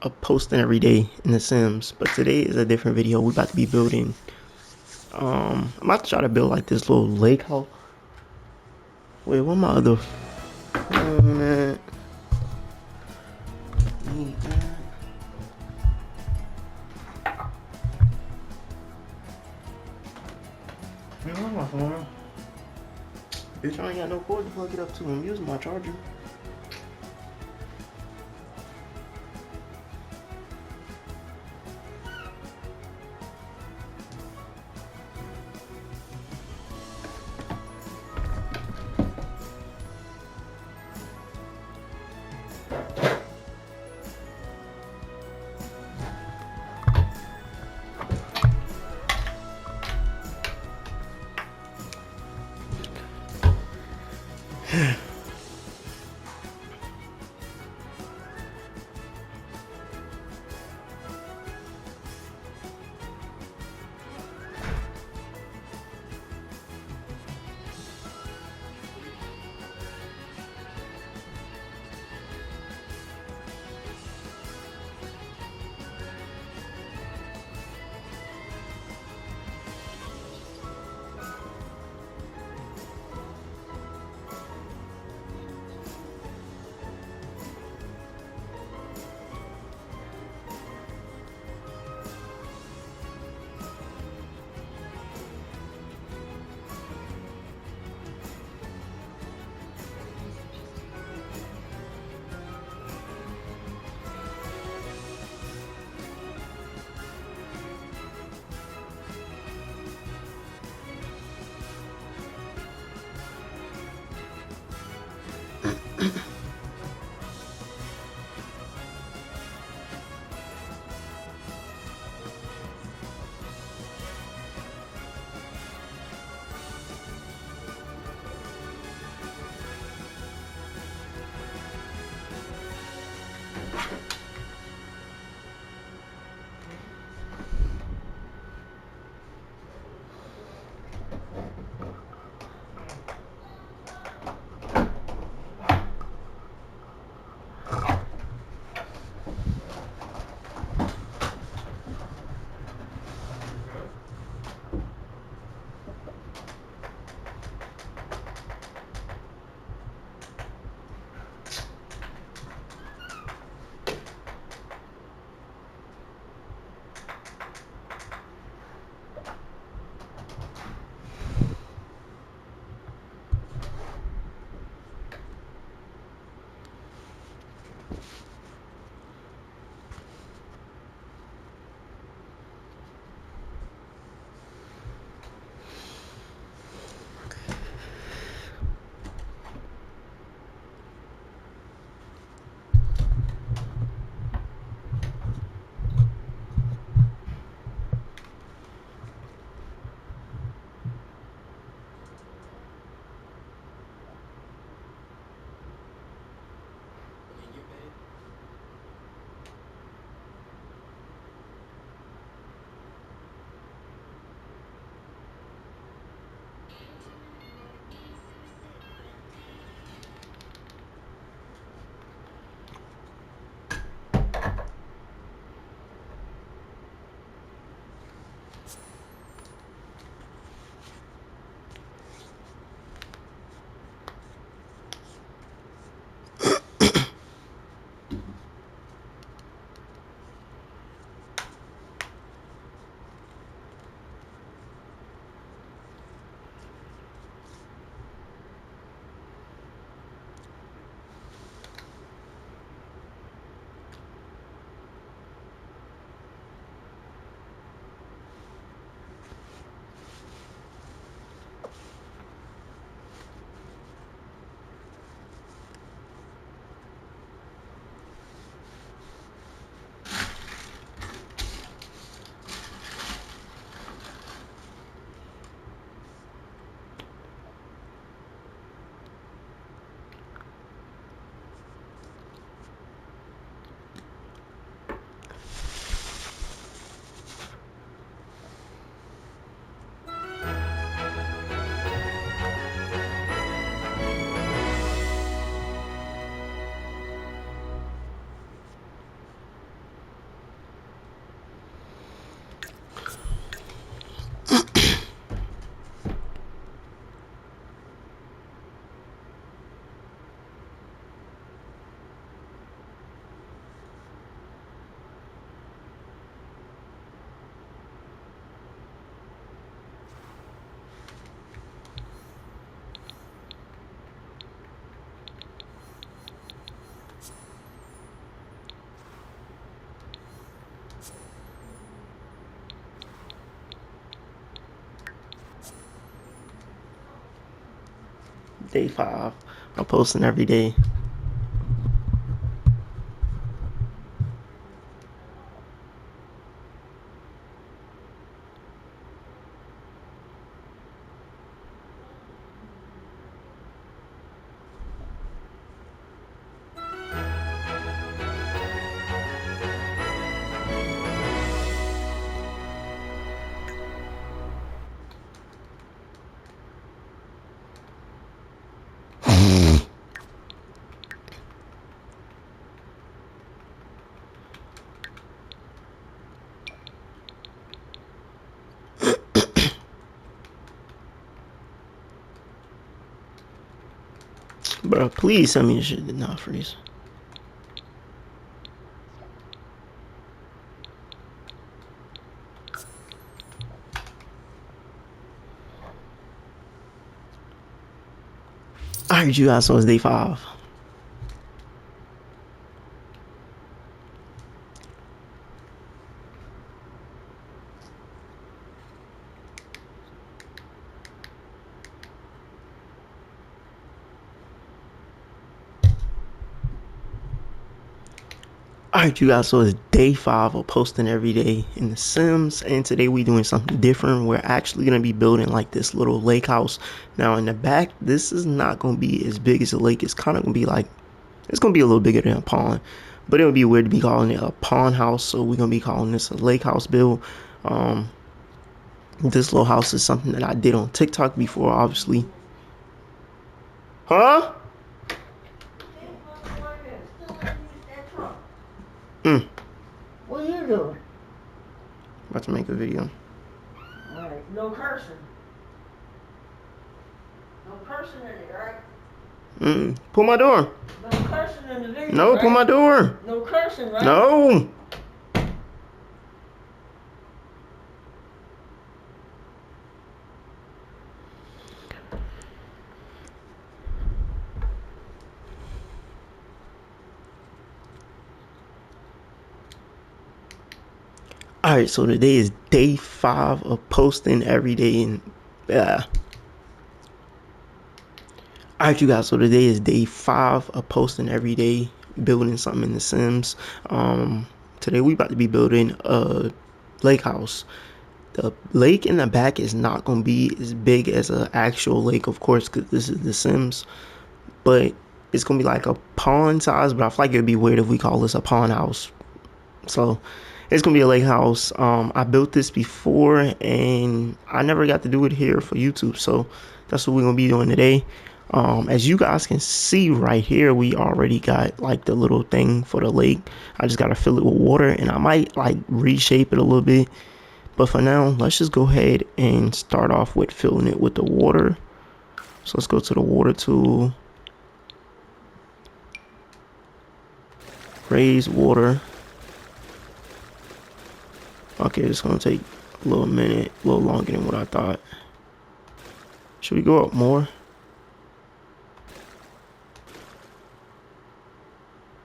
posting every day in The Sims, but today is a different video. We about to be building. I'm about to try to build like this little lake house. Wait, what my other phone at? Where's my phone? Bitch, I ain't got no cord to plug it up to. I'm using my charger. day 5. I'm posting every day. Bro, please tell me this shit did not freeze. I heard you guys, so it's day 5. Alright, you guys, so it's day 5 of posting every day in The Sims, and today we doing something different. We're actually going to be building like this little lake house. Now in the back, this is not going to be as big as a lake. It's kind of going to be like, it's going to be a little bigger than a pond, but it would be weird to be calling it a pond house, so we're going to be calling this a lake house build. This little house is something that I did on TikTok before, obviously. Huh? What are you doing? About to make a video. Alright, no cursing. No cursing in it, right? Pull my door. No cursing in the video. No, right? pull my door. No cursing, right? No. Alright, so today is day 5 of posting every day, and alright, you guys, so today is day 5 of posting every day, building something in The Sims. Today we about to be building a lake house. The lake in the back is not going to be as big as an actual lake, of course, because this is The Sims, but it's going to be like a pond size, but I feel like it would be weird if we call this a pond house. So it's gonna be a lake house. I built this before and I never got to do it here for YouTube, so that's what we're gonna be doing today. As you guys can see right here, we already got like the little thing for the lake. I just gotta fill it with water, and I might like reshape it a little bit, but for now let's just go ahead and start off with filling it with the water. So let's go to the water tool, raise water. Okay, it's gonna take a little minute, a little longer than what I thought. Should we go up more?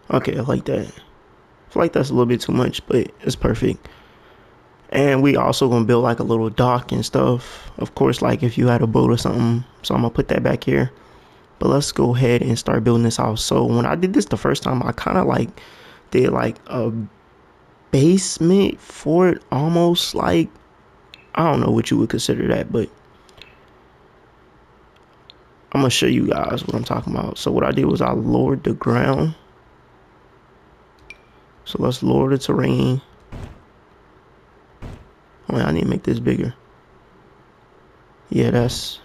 Okay, I like that. I feel like that's a little bit too much, but it's perfect. And we also gonna build like a little dock and stuff. Of course, like if you had a boat or something. So I'm gonna put that back here. But let's go ahead and start building this house. So when I did this the first time, I kind of like did like a basement for it, almost like, I don't know what you would consider that, but I'm gonna show you guys what I'm talking about. So what I did was I lowered the ground. So let's lower the terrain. Oh, I need to make this bigger. Yeah, that's...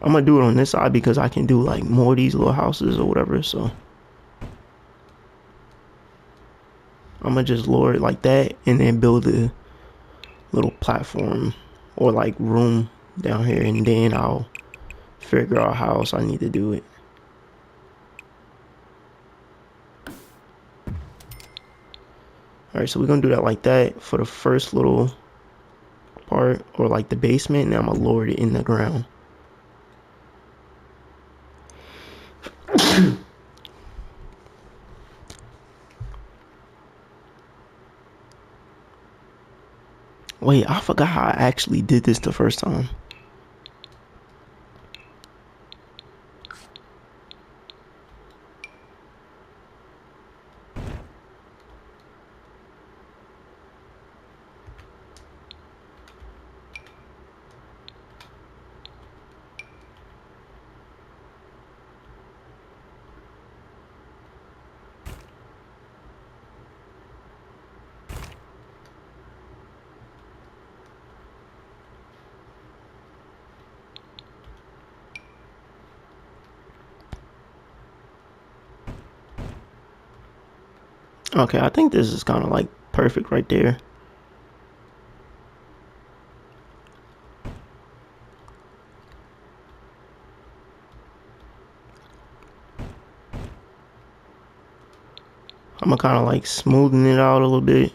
I'm gonna do it on this side because I can do like more of these little houses or whatever, so I'm gonna just lower it like that and then build a little platform or like room down here, and then I'll figure out how else I need to do it. Alright, so we're gonna do that like that for the first little part, or like the basement, and then I'm gonna lower it in the ground. Wait, I forgot how I actually did this the first time. Okay, I think this is kind of like perfect right there. I'm gonna kind of like smoothen it out a little bit.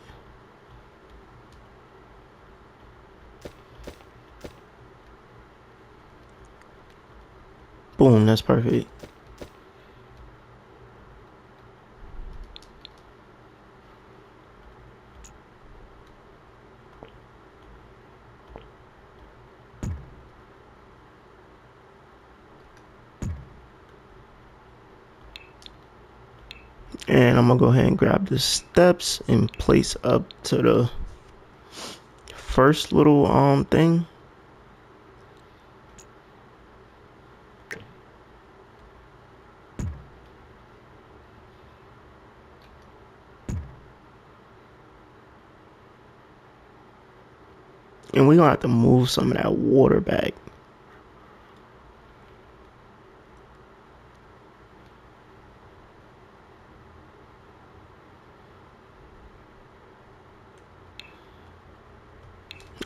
Boom, that's perfect. And I'm gonna go ahead and grab the steps and place up to the first little thing. And we're gonna have to move some of that water back.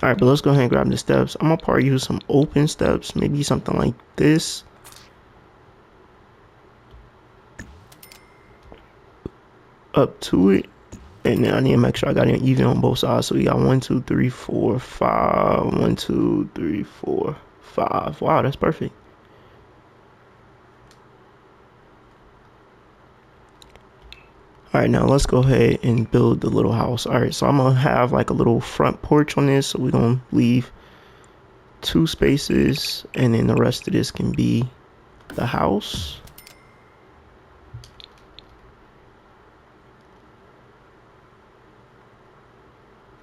Alright, but let's go ahead and grab the steps. I'm gonna probably use some open steps, maybe something like this. Up to it. And then I need to make sure I got it even on both sides. So we got 1, 2, 3, 4, 5. 1, 2, 3, 4, 5. Wow, that's perfect. Alright, now let's go ahead and build the little house. Alright, so I'm gonna have like a little front porch on this. So we're gonna leave 2 spaces, and then the rest of this can be the house.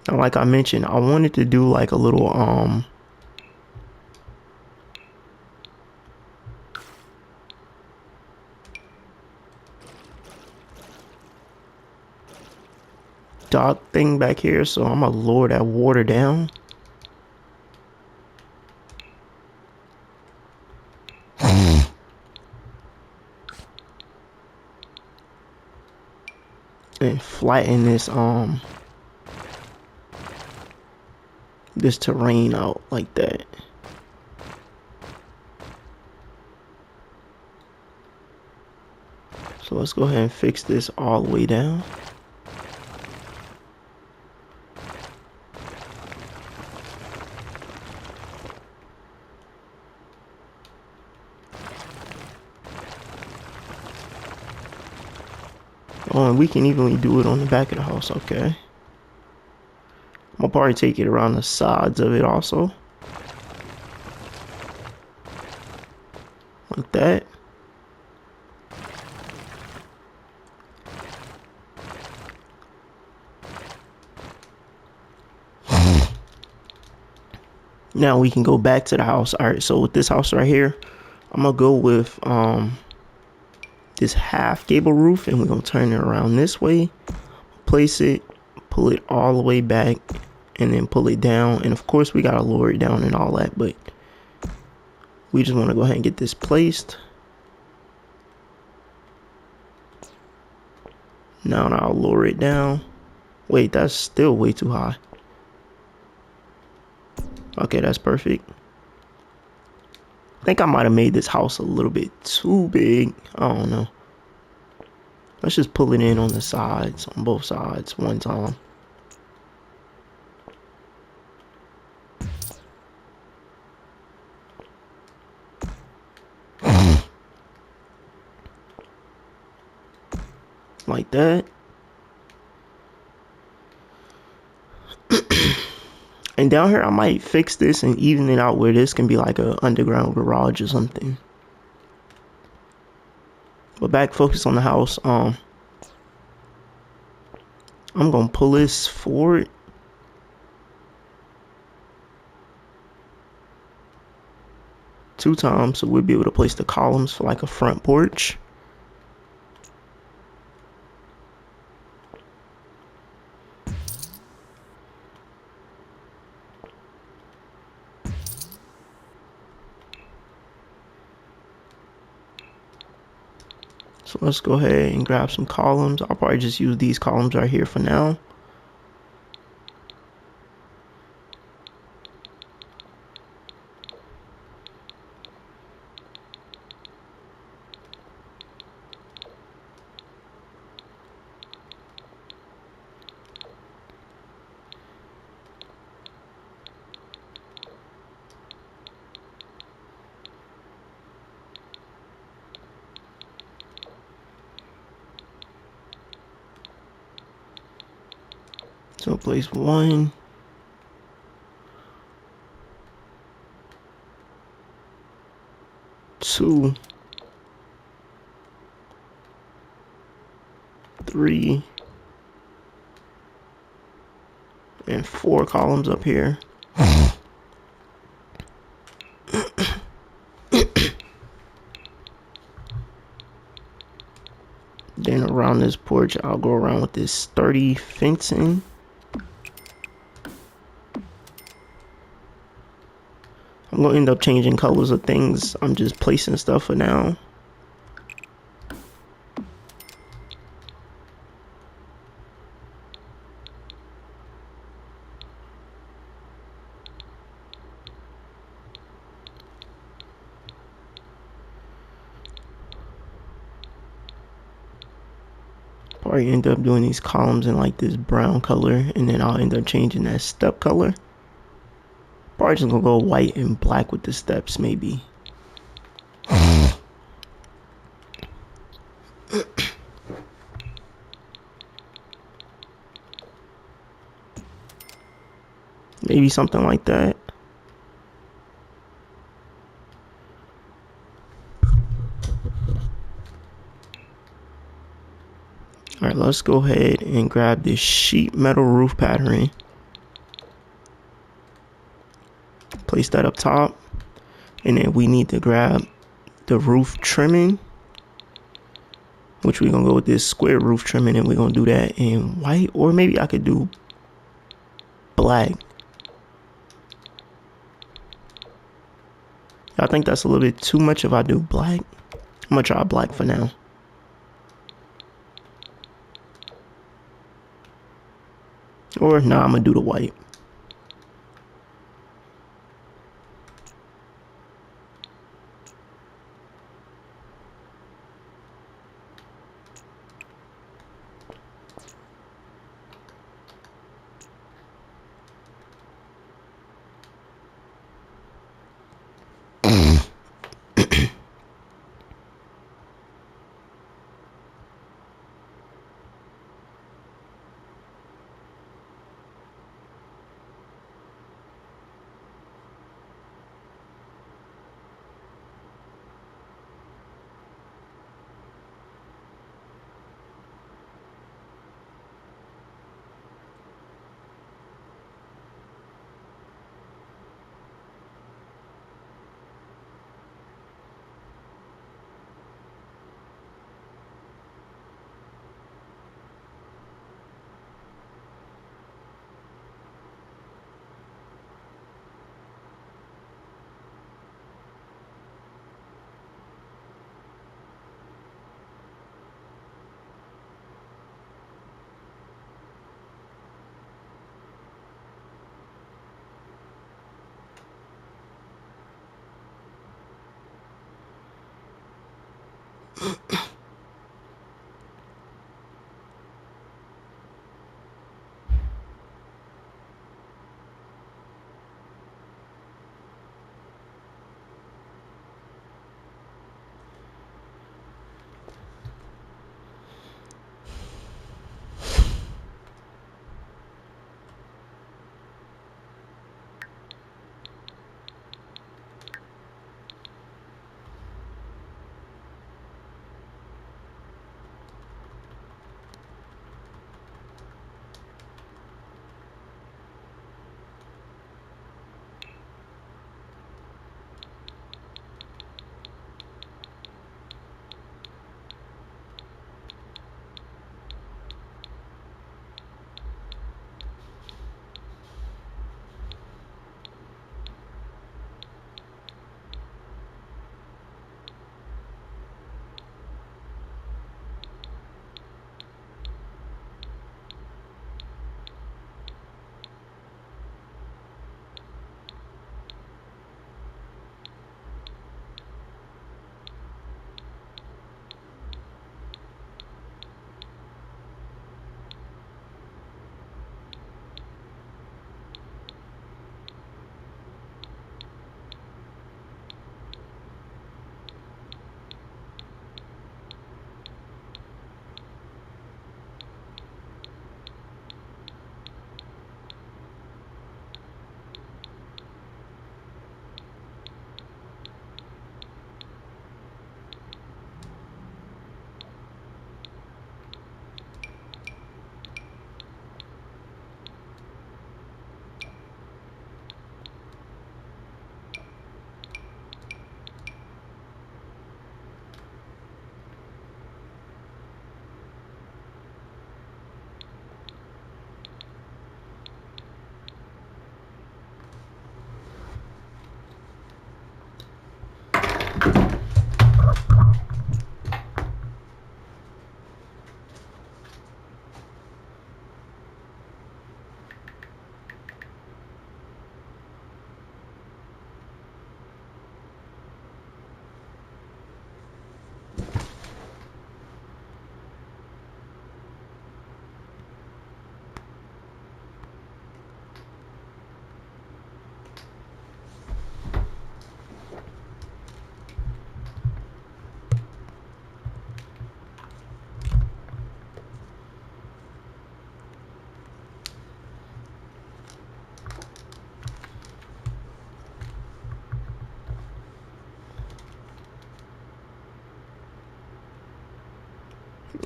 And like I mentioned, I wanted to do like a little dock thing back here, so I'm gonna lower that water down. And flatten this terrain out like that. So let's go ahead and fix this all the way down. Oh, and we can evenly do it on the back of the house, okay. I'm gonna probably take it around the sides of it also. Like that. Now we can go back to the house. Alright, so with this house right here, I'm gonna go with this half gable roof, and we're gonna turn it around this way, place it, pull it all the way back, and then pull it down. And of course we gotta lower it down and all that, but we just want to go ahead and get this placed. Now I'll lower it down. Wait, that's still way too high. Okay, that's perfect. I think I might have made this house a little bit too big. I don't know. Let's just pull it in on the sides, on both sides, one time. Like that. And down here, I might fix this and even it out where this can be like a underground garage or something. But back, focus on the house. I'm gonna pull this forward. Two times, so we'll be able to place the columns for like a front porch. So let's go ahead and grab some columns. I'll probably just use these columns right here for now. So place 1, 2, 3, and 4 columns up here. Then around this porch, I'll go around with this sturdy fencing. I'm gonna end up changing colors of things. I'm just placing stuff for now. Probably end up doing these columns in like this brown color, and then I'll end up changing that step color. Probably just gonna go white and black with the steps, maybe. Maybe something like that. Alright, let's go ahead and grab this sheet metal roof pattern. Place that up top. And then we need to grab the roof trimming, which we're gonna go with this square roof trimming, and we're gonna do that in white, or maybe I could do black. I think that's a little bit too much if I do black. I'm gonna try black for now. Or nah, I'm gonna do the white.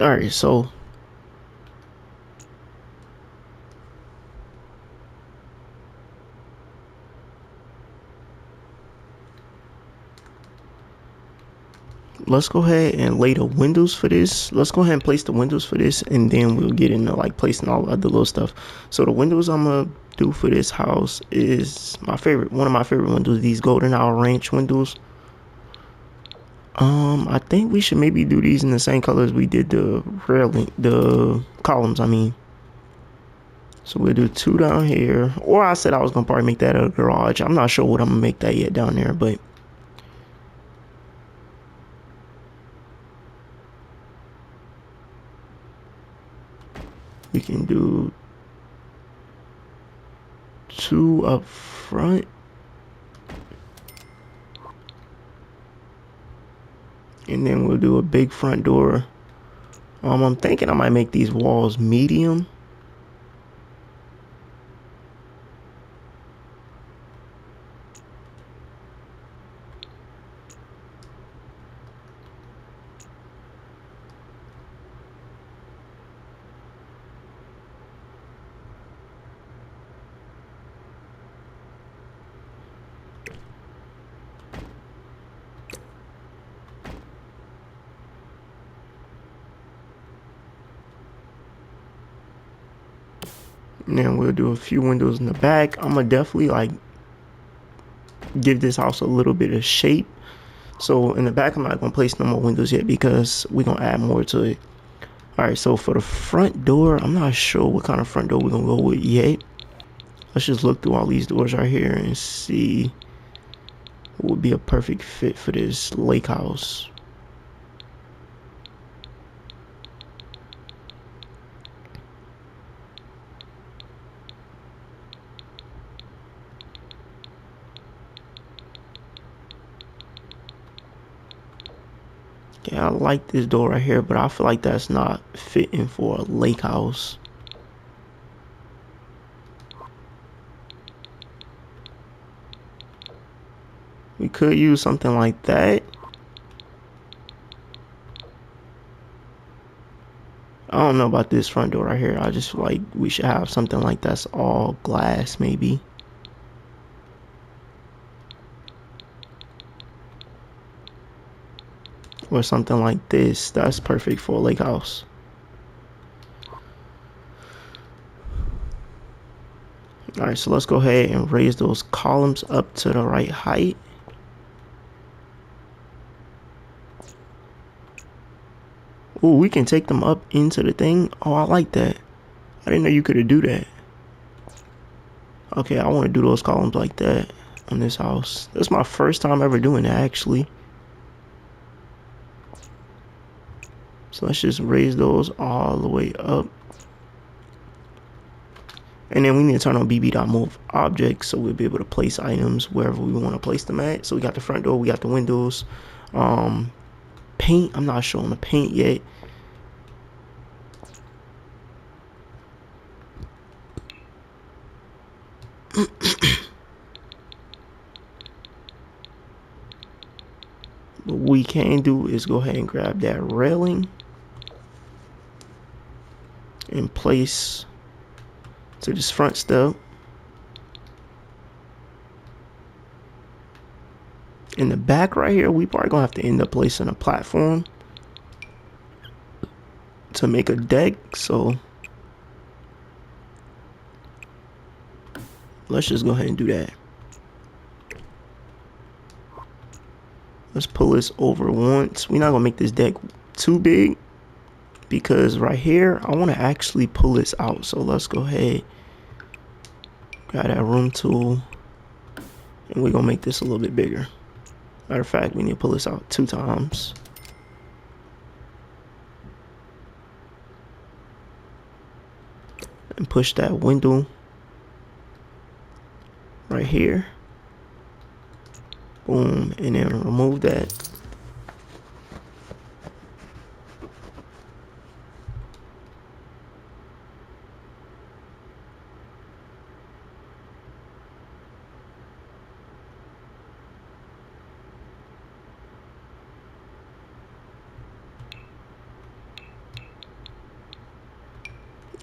All right, so let's go ahead and lay the windows for this. Let's go ahead and place the windows for this, and then we'll get into like placing all the other little stuff. So the windows I'm gonna do for this house is one of my favorite windows, these Golden Hour Ranch windows. I think we should maybe do these in the same color as we did the railing, the columns, I mean. So we'll do 2 down here, or I said I was gonna probably make that a garage. I'm not sure what I'm gonna make that yet down there, but we can do 2 up front. And then we'll do a big front door. I'm thinking I might make these walls medium. And then we'll do a few windows in the back. I'm gonna definitely like give this house a little bit of shape. So in the back, I'm not gonna place no more windows yet because we're gonna add more to it. All right, so for the front door, I'm not sure what kind of front door we're gonna go with yet. Let's just look through all these doors right here and see what would be a perfect fit for this lake house. Yeah, I like this door right here, but I feel like that's not fitting for a lake house. We could use something like that. I don't know about this front door right here. I just feel like we should have something like that's all glass, maybe. Or something like this. That's perfect for a lake house. Alright, so let's go ahead and raise those columns up to the right height. Ooh, we can take them up into the thing. Oh, I like that. I didn't know you could do that. Okay, I want to do those columns like that on this house. That's my first time ever doing that, actually. So let's just raise those all the way up. And then we need to turn on bb.move objects so we'll be able to place items wherever we want to place them at. So we got the front door, we got the windows. Paint, I'm not showing the paint yet. What we can do is go ahead and grab that railing and place to this front step. In the back right here, we probably gonna have to end up placing a platform to make a deck. So let's just go ahead and do that. Let's pull this over once. We're not gonna make this deck too big because right here, I wanna actually pull this out. So let's go ahead, grab that room tool, and we're gonna make this a little bit bigger. Matter of fact, we need to pull this out 2 times. And push that window right here. Boom, and then remove that.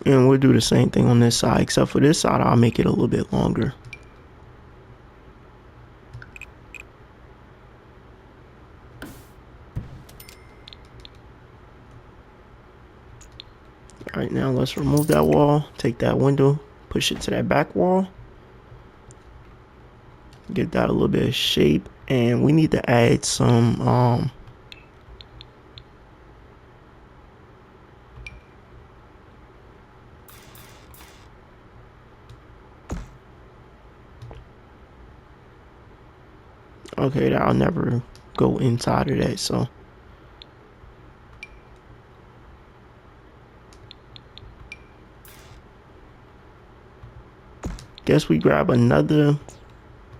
And we'll do the same thing on this side, except for this side, I'll make it a little bit longer. All right, now let's remove that wall, take that window, push it to that back wall. Give that a little bit of shape, and we need to add some okay, that'll never go inside of that, so guess we grab another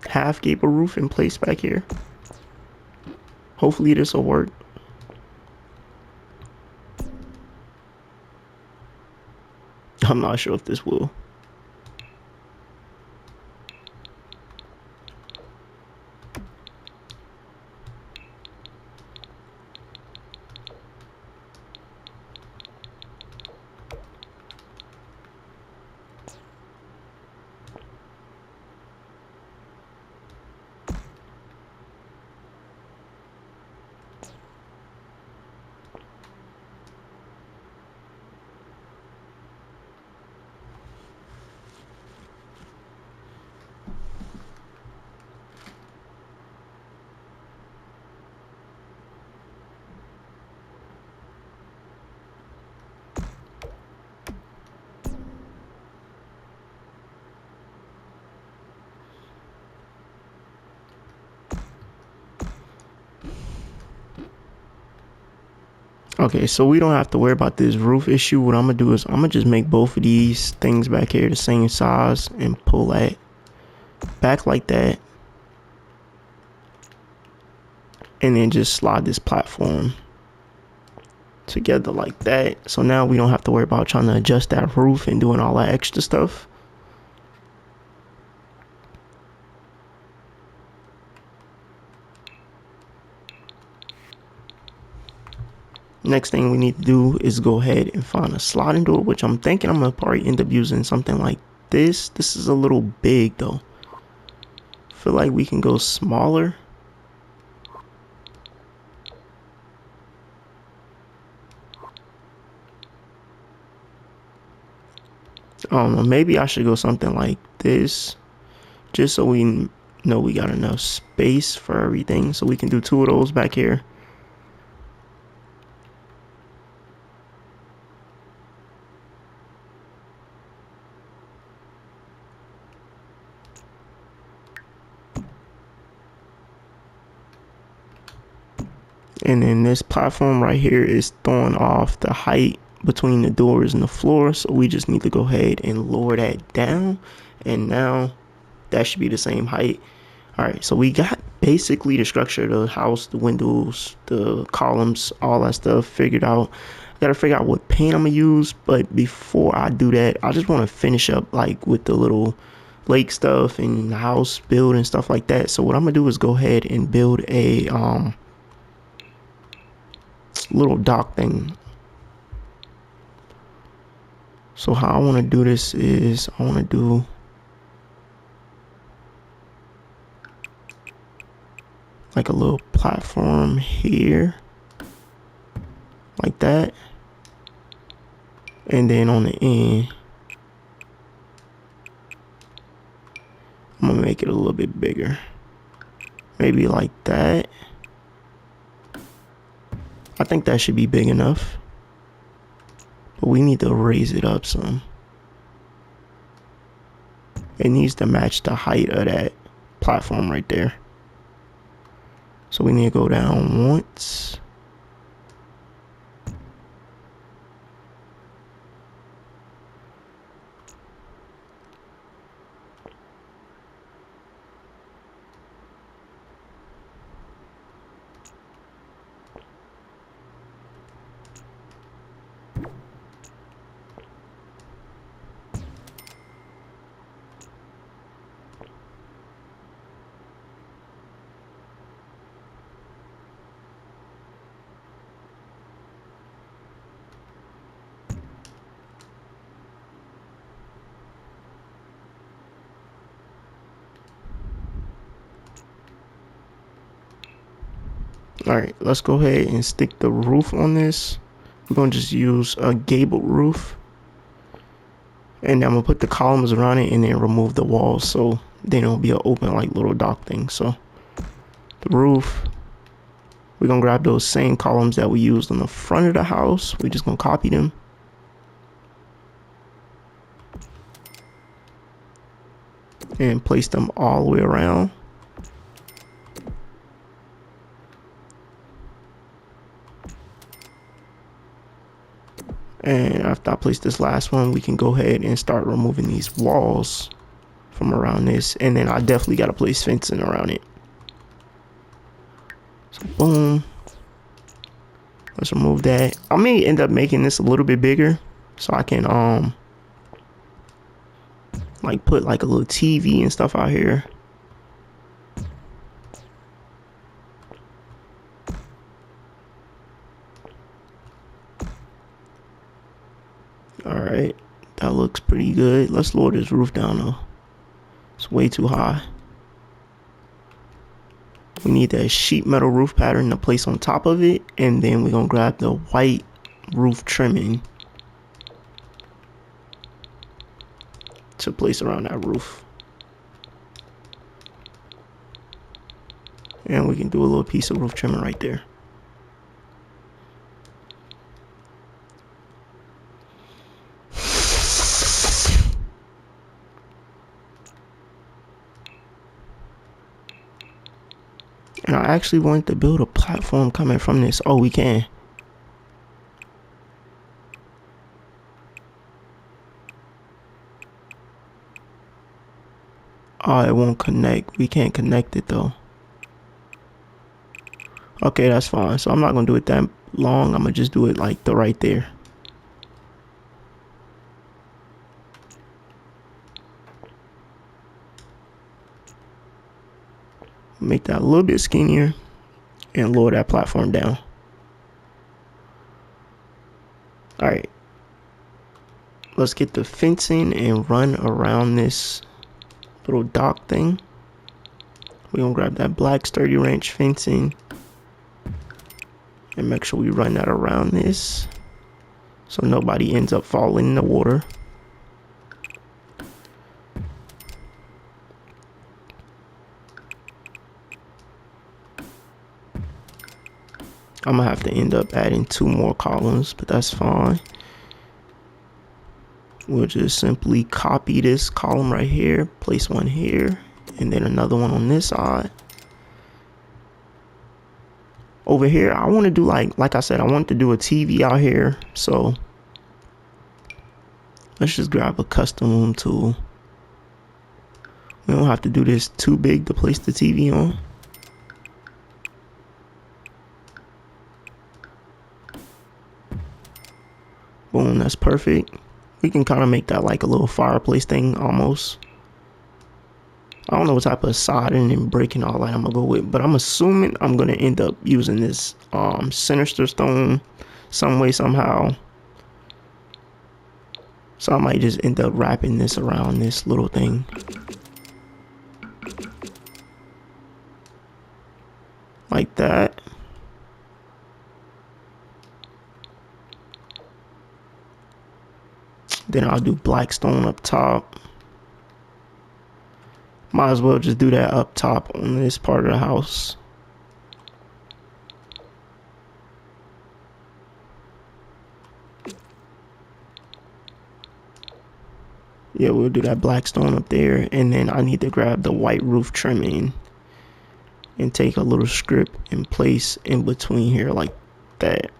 half gable roof and place back here. Hopefully this will work. I'm not sure if this will. Okay, so we don't have to worry about this roof issue. What I'm gonna do is I'm gonna just make both of these things back here the same size and pull that back like that, and then just slide this platform together like that. So now we don't have to worry about trying to adjust that roof and doing all that extra stuff. Next thing we need to do is go ahead and find a sliding door, which I'm thinking I'm gonna probably end up using something like this. This is a little big though. Feel like we can go smaller. I don't know, maybe I should go something like this, just so we know we got enough space for everything, so we can do two of those back here. And then this platform right here is throwing off the height between the doors and the floor, so we just need to go ahead and lower that down, and now that should be the same height. All right, so we got basically the structure of the house, the windows, the columns, all that stuff figured out. I gotta figure out what paint I'm gonna use, but before I do that, I just want to finish up like with the little lake stuff and the house build and stuff like that. So what I'm gonna do is go ahead and build a little dock thing. So how I want to do this is I want to do like a little platform here like that, and then on the end I'm gonna make it a little bit bigger, maybe like that. I think that should be big enough, but we need to raise it up some. It needs to match the height of that platform right there. So we need to go down once. Alright, let's go ahead and stick the roof on this. We're gonna just use a gabled roof. And I'm gonna put the columns around it and then remove the walls, so then it'll be an open like little dock thing. So the roof, we're gonna grab those same columns that we used on the front of the house. We're just gonna copy them. And place them all the way around. And after I place this last one, we can go ahead and start removing these walls from around this. And then I definitely got to place fencing around it. So boom. Let's remove that. I may end up making this a little bit bigger so I can like put like a little TV and stuff out here. Alright, that looks pretty good. Let's lower this roof down though. It's way too high. We need that sheet metal roof pattern to place on top of it, and then we're gonna grab the white roof trimming to place around that roof. And we can do a little piece of roof trimming right there. And I actually wanted to build a platform coming from this. Oh, we can. Oh, it won't connect. We can't connect it though. Okay, that's fine. So I'm not gonna do it that long. I'm gonna just do it like the right there. Make that a little bit skinnier and lower that platform down. Alright. Let's get the fencing and run around this little dock thing. We're gonna grab that black sturdy ranch fencing and make sure we run that around this so nobody ends up falling in the water. I'm gonna have to end up adding 2 more columns, but that's fine. We'll just simply copy this column right here, place one here, and then another one on this side. Over here, I want to do like I said, I want to do a TV out here. So let's just grab a custom loom tool. We don't have to do this too big to place the TV on. Boom, that's perfect. We can kind of make that like a little fireplace thing almost. I don't know what type of soldering and breaking all that I'm gonna go with, but I'm assuming I'm gonna end up using this sinister stone some way, somehow. So I might just end up wrapping this around this little thing. Like that. Then I'll do black stone up top. Might as well just do that up top on this part of the house. Yeah, we'll do that black stone up there, and then I need to grab the white roof trimming and take a little script and place in between here like that.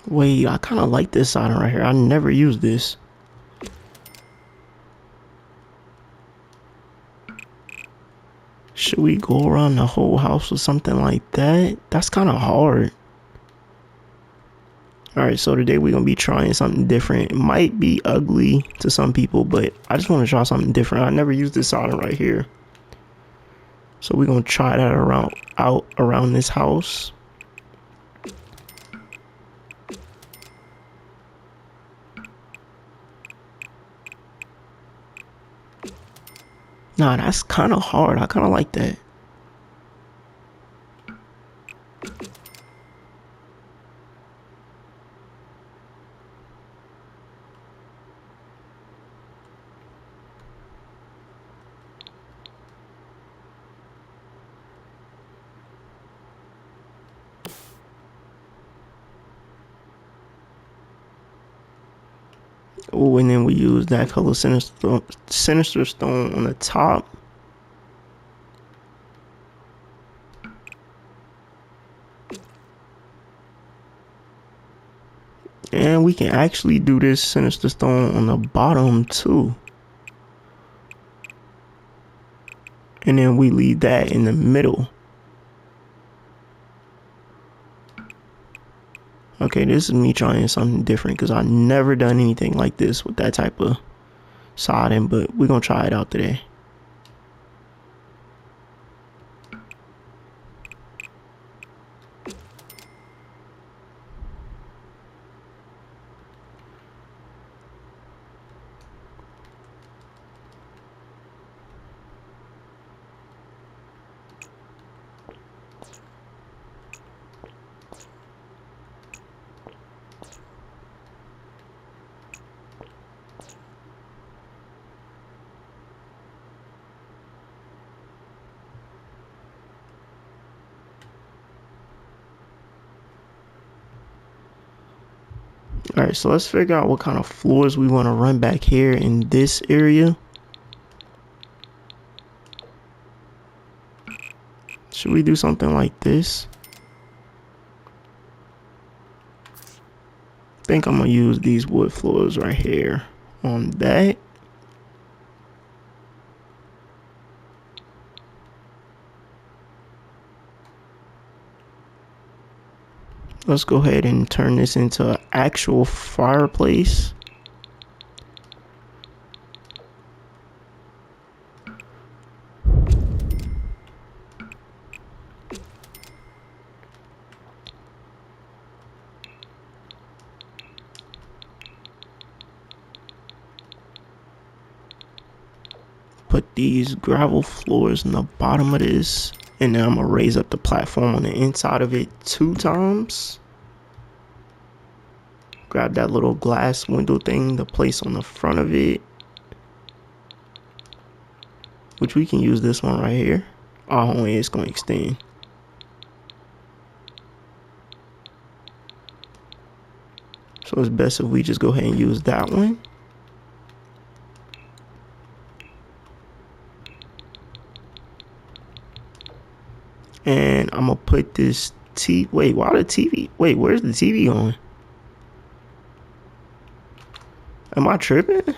Wait, I kind of like this siding right here. I never used this. Should we go around the whole house or something like that? That's kind of hard. Alright, so today we're going to be trying something different. It might be ugly to some people, but I just want to try something different. I never used this siding right here. So we're going to try that around this house. Nah, that's kind of hard. I kind of like that. Oh, and then we use that color Sinister Stone on the top. And we can actually do this Sinister Stone on the bottom too. And then we leave that in the middle. Okay, this is me trying something different because I've never done anything like this with that type of siding, but we're going to try it out today. Alright, so let's figure out what kind of floors we want to run back here in this area. Should we do something like this? I think I'm going to use these wood floors right here on that. Let's go ahead and turn this into an actual fireplace. Put these gravel floors in the bottom of this. And then I'm going to raise up the platform on the inside of it 2 times. Grab that little glass window thing to place on the front of it. Which we can use this one right here. Oh, it's going to extend. So it's best if we just go ahead and use that one. And I'm going to put this wait, why the TV? Wait, where's the TV going? Am I tripping?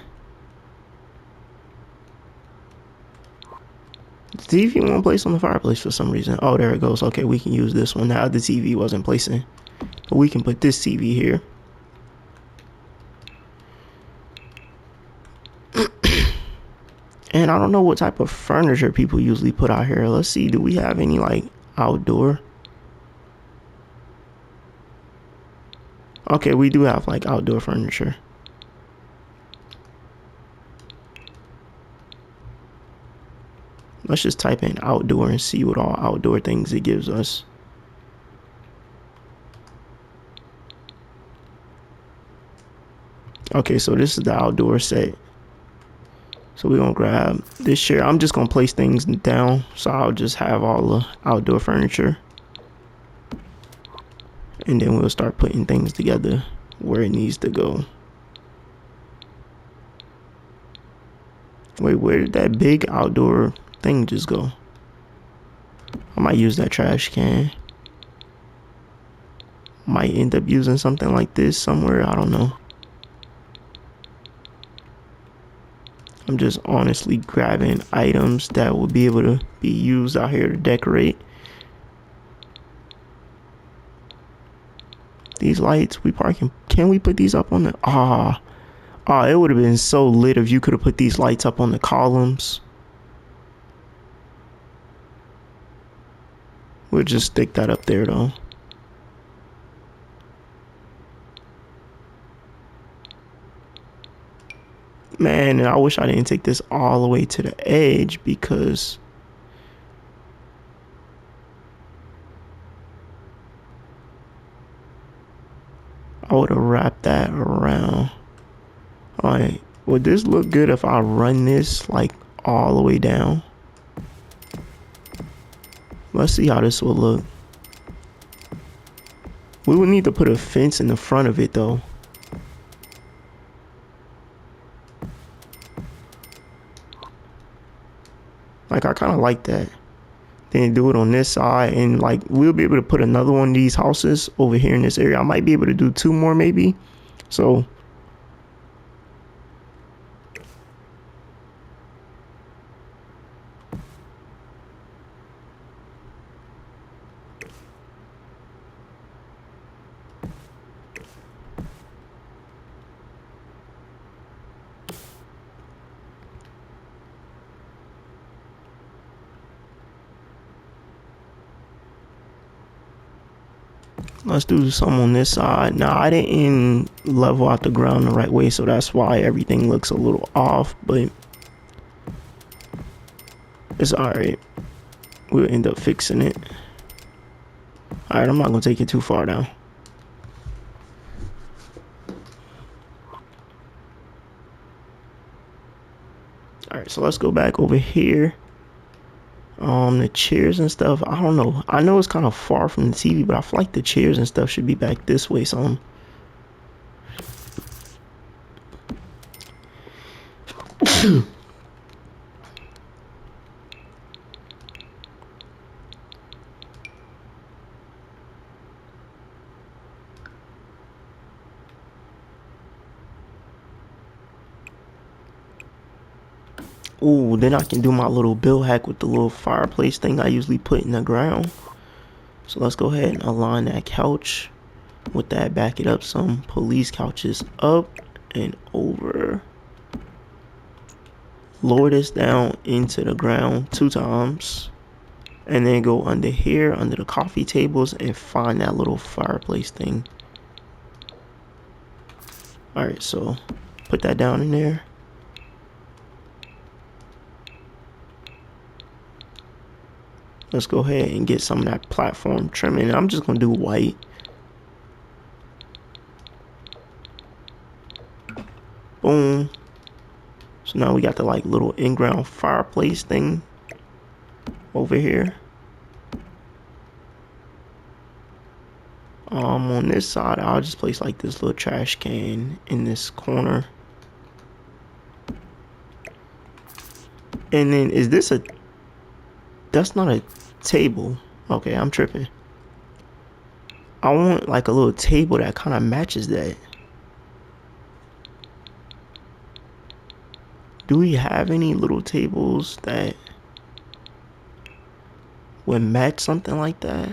The TV won't place on the fireplace for some reason. Oh, there it goes. Okay, we can use this one. Now the TV wasn't placing. But we can put this TV here. And I don't know what type of furniture people usually put out here. Let's see, do we have any like outdoor? Okay, we do have like outdoor furniture. Let's just type in outdoor and see what all outdoor things it gives us. Okay, so this is the outdoor set. So we're gonna grab this chair. I'm just gonna place things down, so I'll just have all the outdoor furniture. And then we'll start putting things together where it needs to go. Wait, where did that big outdoor thing just go? I might use that trash can. Might end up using something like this somewhere. I don't know. I'm just honestly grabbing items that will be able to be used out here to decorate. These lights, we parking. Can we put these up on the... it would have been so lit if you could have put these lights up on the columns. We'll just stick that up there though. Man, and I wish I didn't take this all the way to the edge, because I would have wrapped that around. Alright, would this look good if I run this like all the way down? Let's see how this will look. We would need to put a fence in the front of it though. Like, I kind of like that. Then do it on this side, and like we'll be able to put another one of these houses over here in this area. I might be able to do 2 more maybe. So let's do some on this side. Now, I didn't level out the ground the right way, so that's why everything looks a little off, but it's alright. We'll end up fixing it. Alright, I'm not gonna take it too far down. Alright, so let's go back over here. The chairs and stuff, I don't know. I know it's kind of far from the TV, but I feel like the chairs and stuff should be back this way some. Ooh, then I can do my little build hack with the little fireplace thing I usually put in the ground. So let's go ahead and align that couch with that, back it up some, police couches up and over. Lower this down into the ground 2 times. And then go under here, under the coffee tables, and find that little fireplace thing. Alright, so put that down in there. Let's go ahead and get some of that platform trimming. I'm just gonna do white. Boom. So now we got the like little in-ground fireplace thing over here. On this side, I'll just place like this little trash can in this corner. And then is this a... That's not a table. Okay, I'm tripping. I want like a little table that kind of matches that. Do we have any little tables that would match something like that?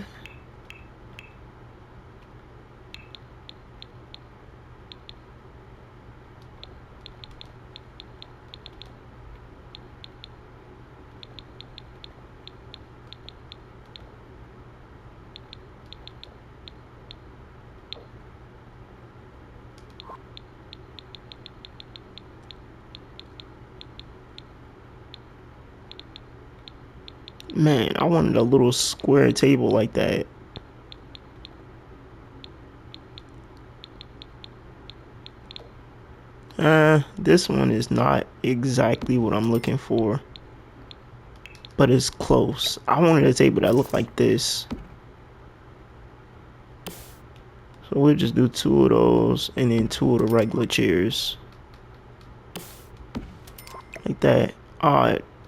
Man, I wanted a little square table like that. This one is not exactly what I'm looking for, but it's close. I wanted a table that looked like this. So we'll just do 2 of those and then 2 of the regular chairs. Like that.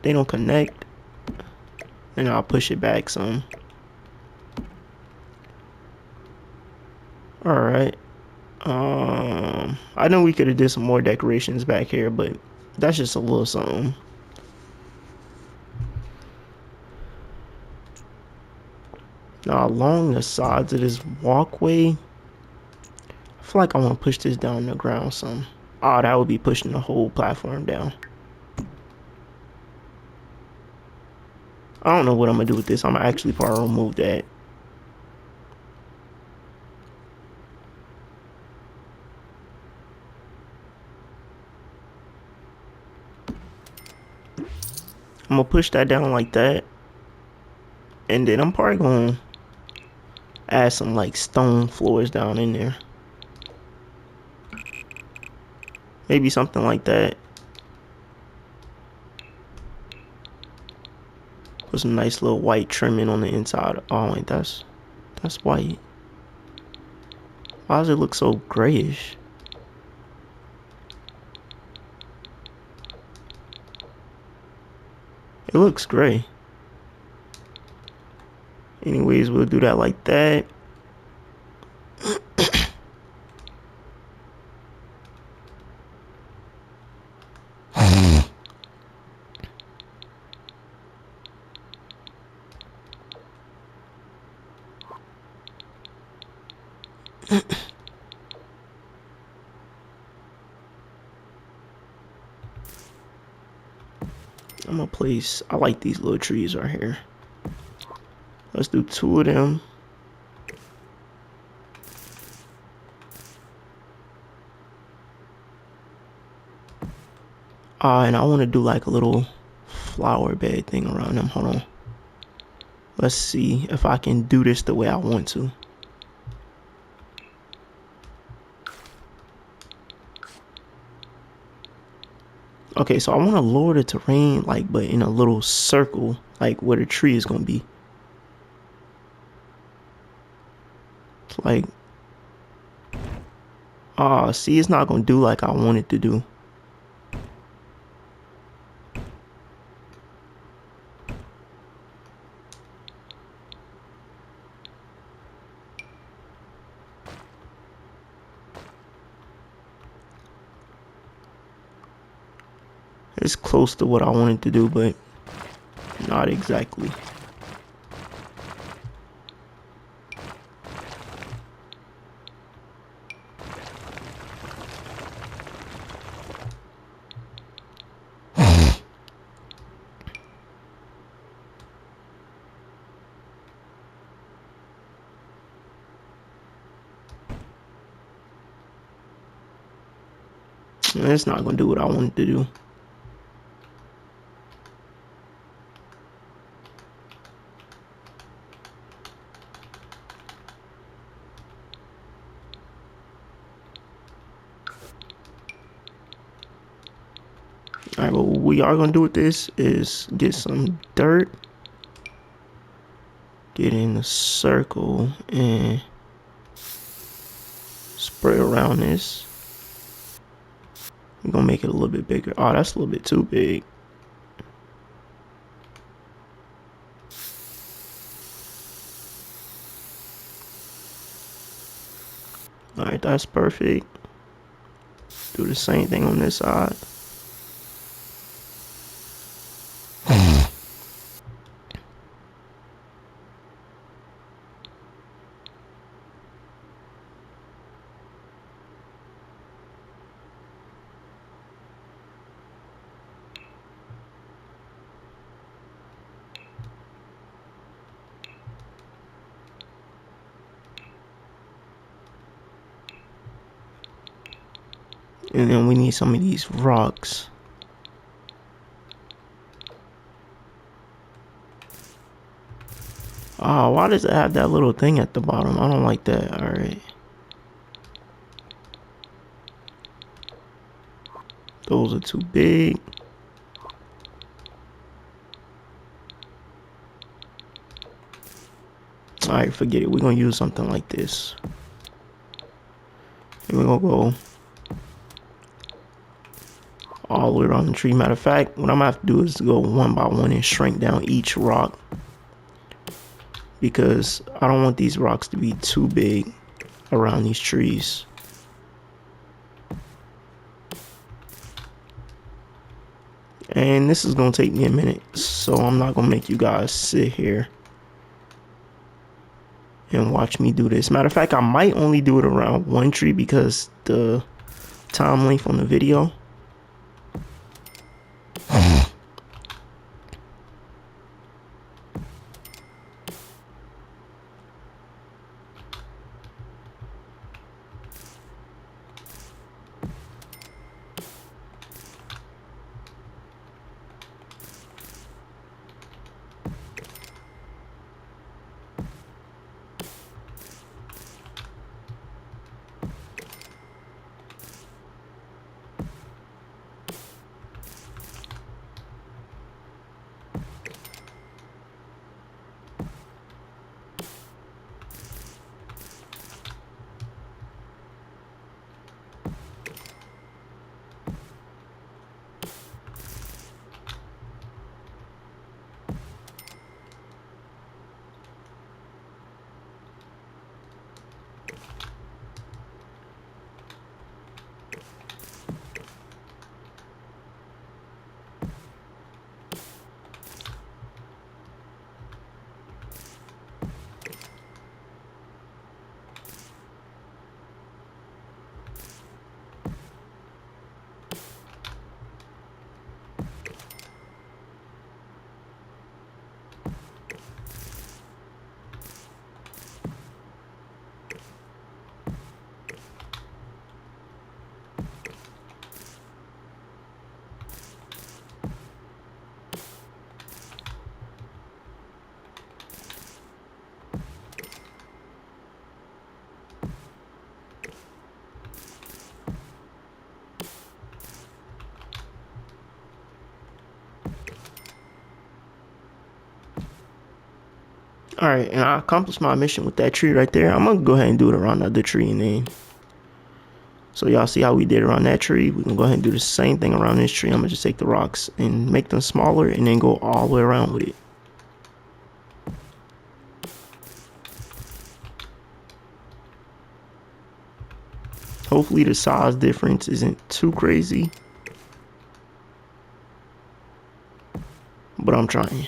They don't connect. And I'll push it back some. Alright. I know we could have did some more decorations back here, but that's just a little something. Now along the sides of this walkway, I feel like I want to push this down the ground some. Oh, that would be pushing the whole platform down. I don't know what I'm gonna do with this. I'm gonna actually probably remove that. I'm gonna push that down like that. And then I'm probably gonna add some like stone floors down in there. Maybe something like that. Put some nice little white trimming on the inside. Oh wait, that's white. Why does it look so grayish? It looks gray. Anyways, we'll do that like that. I'm gonna place, I like these little trees right here. Let's do 2 of them. And I want to do like a little flower bed thing around them. Hold on. Let's see if I can do this the way I want to. Okay, so I want to lower the terrain, like, but in a little circle, like where the tree is gonna be. It's like, see, it's not gonna do like I want it to do. It's close to what I wanted to do, but not exactly. It's not gonna do what I wanted to do. Alright, but what we are gonna do with this is get some dirt, get in a circle, and spray around this. We're gonna make it a little bit bigger. Oh, that's a little bit too big. Alright, that's perfect. Do the same thing on this side. And then we need some of these rocks. Oh, why does it have that little thing at the bottom? I don't like that. Alright. Those are too big. Alright, forget it. We're gonna use something like this. And we're gonna go all the way around the tree. Matter of fact, what I'm gonna have to do is go 1 by 1 and shrink down each rock, because I don't want these rocks to be too big. around these trees. And this is gonna take me a minute, so I'm not gonna make you guys sit here and watch me do this. Matter of fact, I might only do it around one tree because the time length on the video. Alright, and I accomplished my mission with that tree right there. I'm gonna go ahead and do it around the other tree, and then so y'all see how we did around that tree. We can go ahead and do the same thing around this tree. I'm gonna just take the rocks and make them smaller and then go all the way around with it. Hopefully the size difference isn't too crazy, but I'm trying.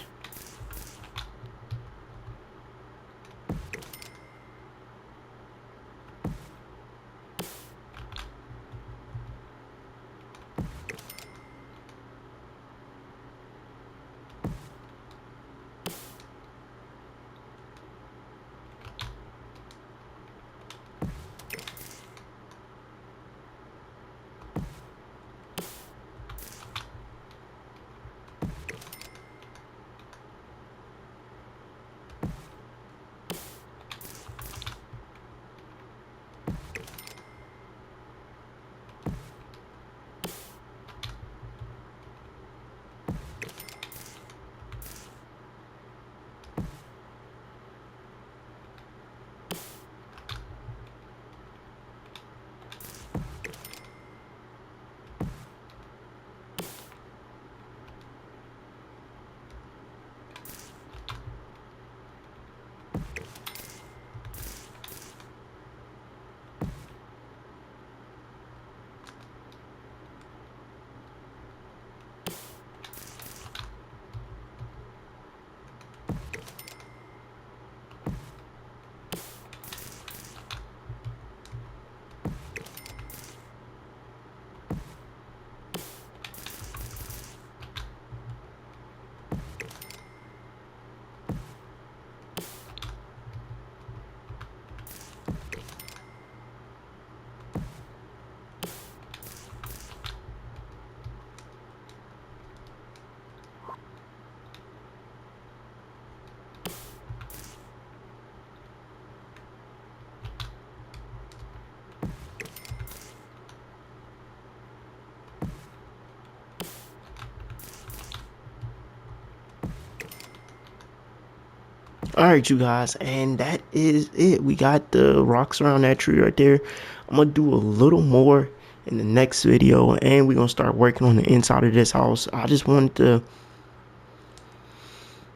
Alright, you guys, and that is it. We got the rocks around that tree right there. I'm gonna do a little more in the next video, and we're gonna start working on the inside of this house. I just wanted to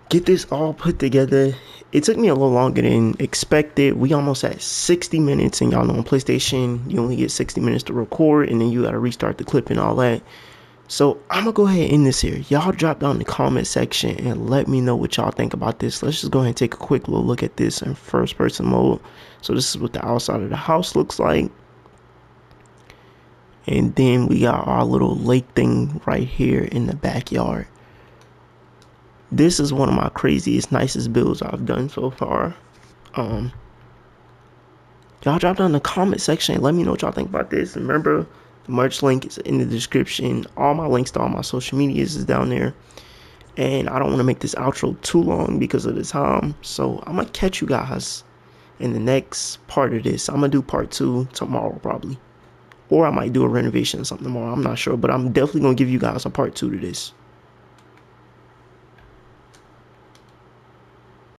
get this all put together It took me a little longer than expected. We almost at 60 minutes, and y'all know on PlayStation you only get 60 minutes to record, and then you gotta restart the clip and all that. So I'm gonna go ahead and end this here. Y'all drop down in the comment section and let me know what y'all think about this. Let's just go ahead and take a quick little look at this in first person mode. So this is what the outside of the house looks like. And then we got our little lake thing right here in the backyard. This is one of my craziest, nicest builds I've done so far. Y'all drop down in the comment section and let me know what y'all think about this. And remember, the merch link is in the description. All my links to all my social medias is down there. And I don't want to make this outro too long because of the time. So I'm going to catch you guys in the next part of this. I'm going to do part 2 tomorrow probably. Or I might do a renovation or something tomorrow. I'm not sure. But I'm definitely going to give you guys a part 2 to this.